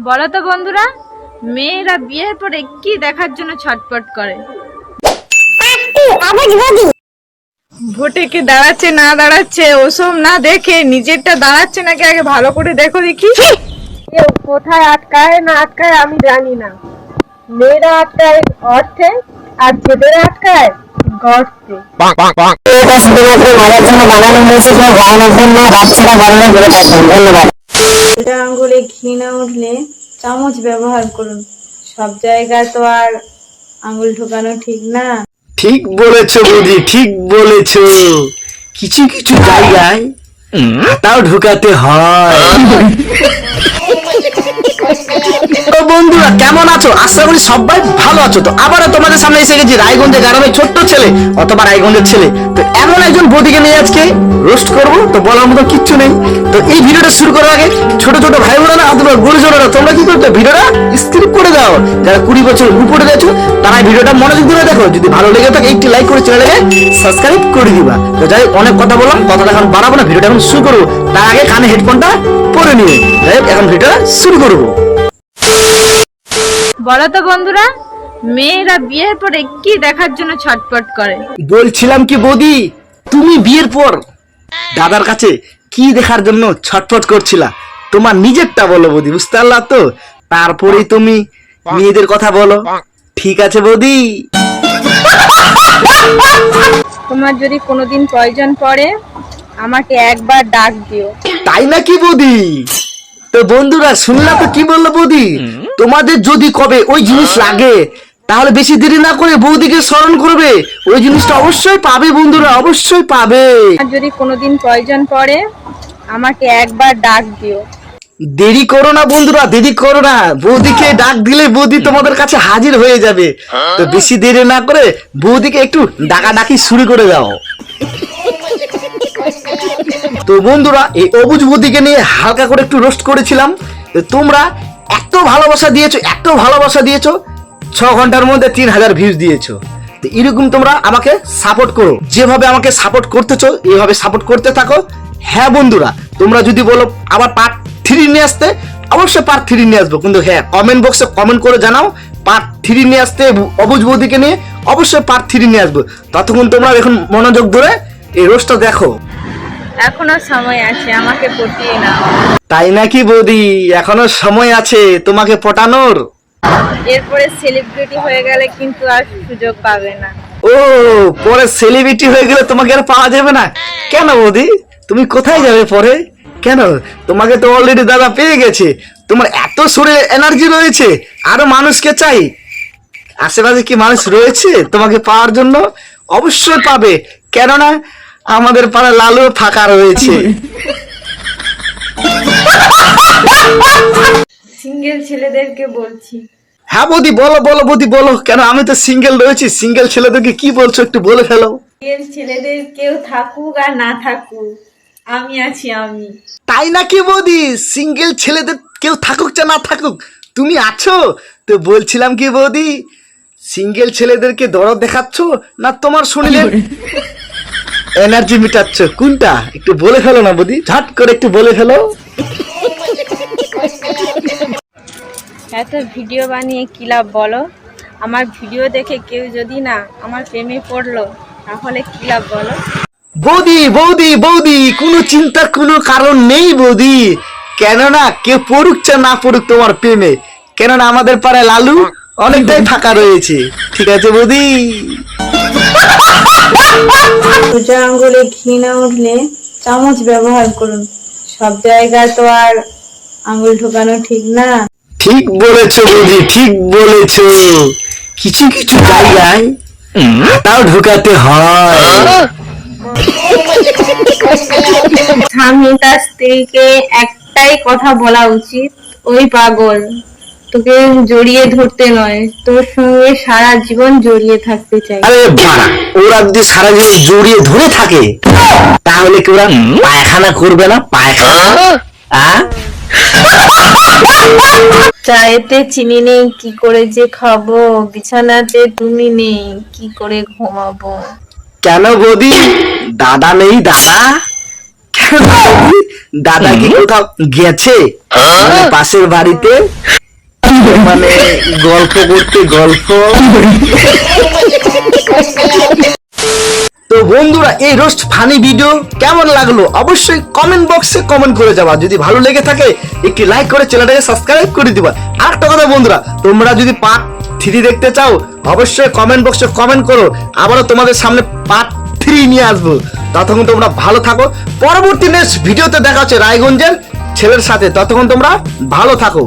বলো তো বন্ধুরা, মেয়েরা বিয়ের পরে কি দেখার জন্য ছটফট করে? ভোটে কে দাঁড়াচ্ছে না দাঁড়াচ্ছে ওসব না দেখে নিজেরটা দাঁড়াচ্ছে নাকি আগে ভালো করে দেখো দেখি। কেউ কোথায় আটকায় না আটকায় আমি জানি না। মেয়েরা আটকায় অর্থে আর ছেলেরা আটকায় গর্তে। এটা শুধুমাত্র মজার জন্য বানানো হয়েছে, কেউ বানানোর জন্য বাচ্চারা বানানো করে থাকেন। ধন্যবাদ। সোজা আঙ্গুলে ঘি না উঠলে চামচ ব্যবহার করুন। সব জায়গায় তো আর আঙ্গুল ঢোকানো ঠিক না। ঠিক বলেছো বৌদি, ঠিক বলেছো। কিছু কিছু জায়গায় হাতাও ঢুকাতে হয়। তো বন্ধুরা কেমন আছো? আশা করি সবাই ভালো আছো। তো আবারও তোমাদের সামনে এসে গেছি রায়গঞ্জের গ্রামের ছোট্ট ছেলে অথবা রায়গঞ্জের ছেলে। তো এমন একজন বৌদিকে নিয়ে আজকে রোস্ট করবো, তো বলার মতো কিচ্ছু নেই। তো এই ভিডিওটা শুরু করার আগে ছোট ছোট ভাই বোনেরা অথবা গুরুজনেরা তোমরা কি করতে ভিডিওটা স্কিপ করে দাও। যারা 20 বছর উপরে রয়েছে তারা ভিডিওটা মনোযোগ দিয়ে দেখো। যদি ভালো লেগে থাকে একটি লাইক করে চ্যানেলটাকে সাবস্ক্রাইব করে দিবা। তো যাই অনেক কথা বললাম, কথাটা এখন বাড়াবো না, ভিডিওটা এখন শুরু করবো। তার আগে কানে হেডফোনটা পরে নিয়ে যাই এখন ভিডিওটা শুরু করবো। বলো তো বন্ধুরা, মেয়েরা বিয়ের পরে কি দেখার জন্য ছটফট করে? বলছিলাম কি বৌদি, তুমি বিয়ের পর দাদার কাছে কি দেখার জন্য ছটফট করছিলা? তোমার নিজেরটা বলো বৌদি, বুঝতে পারলা তো? তারপরেই তুমি মেয়েদের কথা বলো, ঠিক আছে বৌদি? তোমার যদি কোনোদিন প্রয়োজন পড়ে আমাকে একবার ডাক দিও। তাই নাকি বৌদি? তো বন্ধুরা শুনলা তো কি বললো বৌদি? তোমাদের যদি কবে ওই জিনিস লাগে তাহলে বেশি দেরি না করে বৌদিকে স্মরণ করবে, ওই জিনিসটা অবশ্যই পাবে বন্ধুরা, অবশ্যই পাবে। আর যদি কোনোদিন প্রয়োজন পড়ে আমাকে একবার ডাক দিও। দেরি করো না বন্ধুরা, দেরি করো না। বৌদিকে ডাক দিলে বৌদি তোমাদের কাছে হাজির হয়ে যাবে। তো বেশি দেরি না করে বৌদিকে একটু ডাকাডাকি শুরু করে দাও। তো বন্ধুরা এই অবুঝ বৌদিকে নিয়ে হালকা করে একটু রোস্ট করেছিলাম। তো তোমরা এত ভালোবাসা দিয়েছো, এত ভালোবাসা দিয়েছো, 6 ঘন্টার মধ্যে 3000 ভিউজ দিয়েছো। তো এরকম তোমরা আমাকে সাপোর্ট করো, যেভাবে আমাকে সাপোর্ট করতেছো এইভাবে সাপোর্ট করতে থাকো। হ্যাঁ বন্ধুরা, তোমরা যদি বলো আবার পার্ট 3 নিয়ে আসতে, অবশ্যই পার্ট 3 নিয়ে আসবো। কিন্তু হ্যাঁ, কমেন্ট বক্সে কমেন্ট করে জানাও পার্ট 3 নিয়ে আসতে, অবুঝ বৌদিকে নিয়ে অবশ্যই পার্ট 3 নিয়ে আসবো। ততক্ষণ তোমরা এখন মনোযোগ ধরে এই রোস্টটা দেখো। এখনো সময় আছে, আমাকে পটিয়ে নাও। তাই নাকি বৌদি? এখনো সময় আছে তোমাকে পটানোর? এরপরে সেলিব্রিটি হয়ে গেলে কিন্তু আর সুযোগ পাবে না। ও, পরে সেলিব্রিটি হয়ে গেলে তোমাকে আর পাওয়া যাবে না? কেন বৌদি, তুমি কোথায় যাবে পরে? কেন, তোমাকে তো অলরেডি দাদা পেয়ে গেছে। তোমার এত শরীরে এনার্জি রয়েছে, আরো মানুষকে চাই। আশেপাশে কি মানুষ রয়েছে তোমাকে পাওয়ার জন্য? অবশ্যই পাবে, কেননা আমাদের পাড়া লালু ফাঁকা রয়েছে। সিঙ্গেল ছেলেদেরকে বলছি, হ্যাঁ বৌদি বলো বলো বৌদি বলো। কেন, আমি তো সিঙ্গেল রয়েছি, সিঙ্গেল ছেলেদেরকে কি বলছো একটু বলে ফেলো। সিঙ্গেল ছেলেদের কেউ থাকুক আর না থাকুক, আমি আছি আমি। তাই নাকি বৌদি? সিঙ্গেল ছেলেদের কেউ থাকুক চা না থাকুক তুমি আছো? তো বলছিলাম কি বৌদি, সিঙ্গেল ছেলেদেরকে দরদ দেখাচ্ছ না তোমার শরীরে এনার্জি মিটাচ্ছ, কোনটা একটু বলে ফেলো না বৌদি, ঝট করে একটু বলে ফেলো। এত ভিডিও বানিয়ে কি লাভ বলো? আমার ভিডিও দেখে কেউ যদি না আমার প্রেমে পড়লো তাহলে কি লাভ বলো? বৌদি বৌদি বৌদি, কোনো চিন্তার কোনো কারণ নেই বৌদি। কেননা কেউ পড়ুক চা না পড়ুক তোমার প্রেমে, কেননা আমাদের পাড়ায় লালু অনেকটাই ফাঁকা রয়েছে, ঠিক আছে বৌদি? সোজা আঙ্গুলে ঘি না উঠলে চামচ ব্যবহার করুন। সব জায়গায় তো আর আঙ্গুল ঢোকানো ঠিক না। ঠিক বলেছো বৌদি, ঠিক বলেছো। কিছু কিছু জায়গায় হাতাও ঢুকাতে হয়। স্বামী তার স্ত্রীকে একটাই কথা বলা উচিত, ওই পাগল, তোকে জড়িয়ে ধরতে নয়, তোর সঙ্গে সারা জীবন জড়িয়ে থাকতে চাই। আরে বাড়া, ওরা যদি সারা জীবন জড়িয়ে ধরে থাকে তাহলে কি ওরা পায়খানা করবে না? পায়খানা চায়েতে চিনি নেই কি করে যে খাবো, বিছানাতে তুমি নেই কি করে ঘুমাবো। কেন বৌদি, দাদা নেই দাদা? দাদা কি কোথাও গেছে মানে পাশের বাড়িতে মানে গল্প করতে গল্প। তো বন্ধুরা এই রোস্ট ফানি ভিডিও কেমন লাগলো অবশ্যই কমেন্ট বক্সে কমেন্ট করে যাবা। যদি ভালো লেগে থাকে একটি লাইক করে চ্যানেলটাকে সাবস্ক্রাইব করে দিবা। আর একটা কথা বন্ধুরা, তোমরা যদি পার্ট 3 দেখতে চাও অবশ্যই কমেন্ট বক্সে কমেন্ট করো, আবারও তোমাদের সামনে পার্ট 3 নিয়ে আসবো। ততক্ষণ তোমরা ভালো থাকো, পরবর্তী নেক্সট ভিডিওতে দেখা হচ্ছে রায়গঞ্জের ছেলের সাথে। ততক্ষণ তোমরা ভালো থাকো।